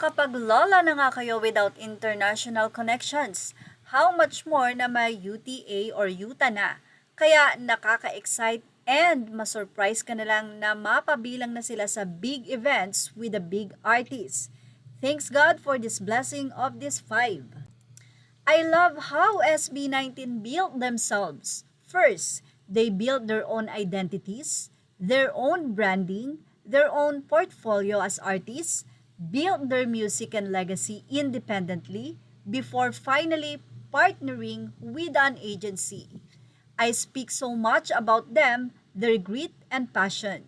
Makakapaglola na nga kayo without international connections. How much more na may UTA or UTA na. Kaya nakaka-excite and masurprise ka na lang na mapabilang na sila sa big events with the big artists. Thanks God for this blessing of these five. I love how SB19 built themselves. First, they built their own identities, their own branding, their own portfolio as artists, built their music and legacy independently before finally partnering with an agency. I speak so much about them, their grit and passion.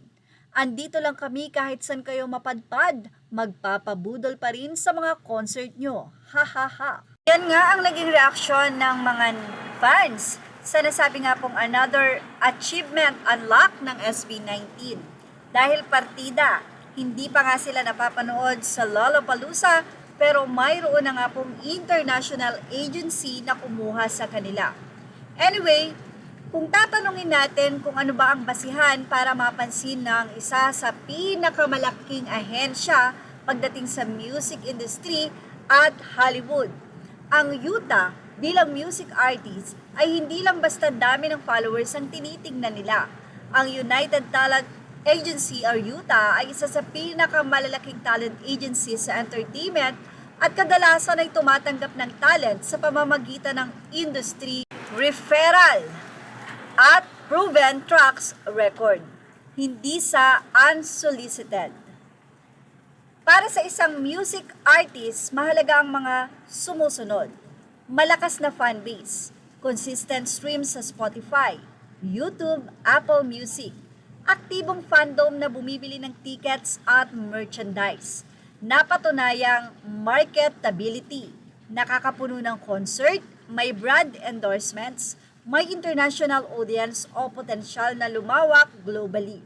Andito lang kami kahit saan kayo mapadpad, magpapabudol pa rin sa mga concert nyo. Ha ha ha. Yan nga ang naging reaksyon ng mga fans sa nasabi nga pong another achievement unlock ng SB19. Dahil partida, hindi pa nga sila napapanood sa Lollapalooza pero mayroon na nga pong international agency na kumuha sa kanila. Anyway, kung tatanungin natin kung ano ba ang basihan para mapansin ng isa sa pinakamalaking ahensya pagdating sa music industry at Hollywood, ang UTA bilang music artist ay hindi lang basta dami ng followers ang tinitingnan nila. Ang United Talent Agency or UTA ay isa sa pinakamalalaking talent agency sa entertainment at kadalasan ay tumatanggap ng talent sa pamamagitan ng industry referral at proven tracks record, hindi sa unsolicited. Para sa isang music artist, mahalaga ang mga sumusunod. Malakas na fanbase, consistent streams sa Spotify, YouTube, Apple Music, aktibong fandom na bumibili ng tickets at merchandise, napatunayang marketability, nakakapuno ng concert, may brand endorsements, may international audience o potensyal na lumawak globally.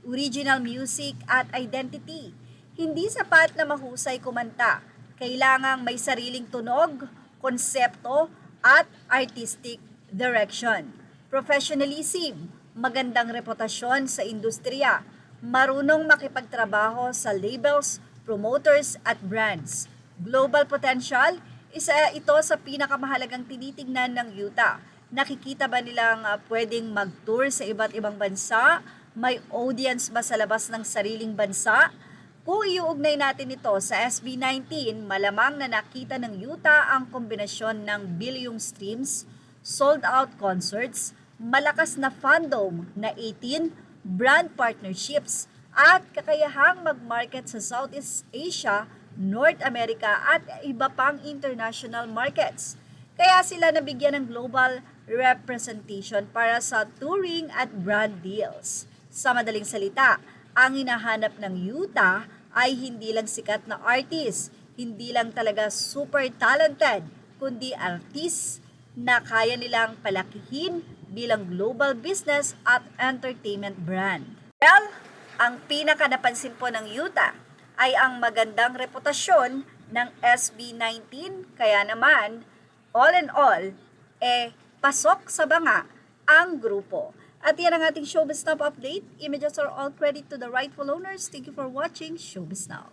Original music at identity. Hindi sapat na mahusay kumanta. Kailangang may sariling tunog, konsepto, at artistic direction. Professionalism. Magandang reputasyon sa industriya. Marunong makipagtrabaho sa labels, promoters, at brands. Global potential. Isa ito sa pinakamahalagang tinitingnan ng UTA. Nakikita ba nilang pwedeng mag-tour sa iba't ibang bansa? May audience ba sa labas ng sariling bansa? Kung iuugnay natin ito sa SB19, malamang na nakita ng UTA ang kombinasyon ng bilyong streams, sold-out concerts, malakas na fandom na 18, brand partnerships, at kakayahang mag-market sa Southeast Asia, North America at iba pang international markets. Kaya sila nabigyan ng global representation para sa touring at brand deals. Sa madaling salita, ang hinahanap ng UTA ay hindi lang sikat na artist, hindi lang talaga super talented, kundi artist na kaya nilang palakihin bilang global business at entertainment brand. Well, ang pinaka napansin po ng UTA ay ang magandang reputasyon ng SB19, kaya naman all in all, pasok sa banga ang grupo. At yan ang ating Showbiz Now update. Images are all credit to the rightful owners. Thank you for watching Showbiz Now.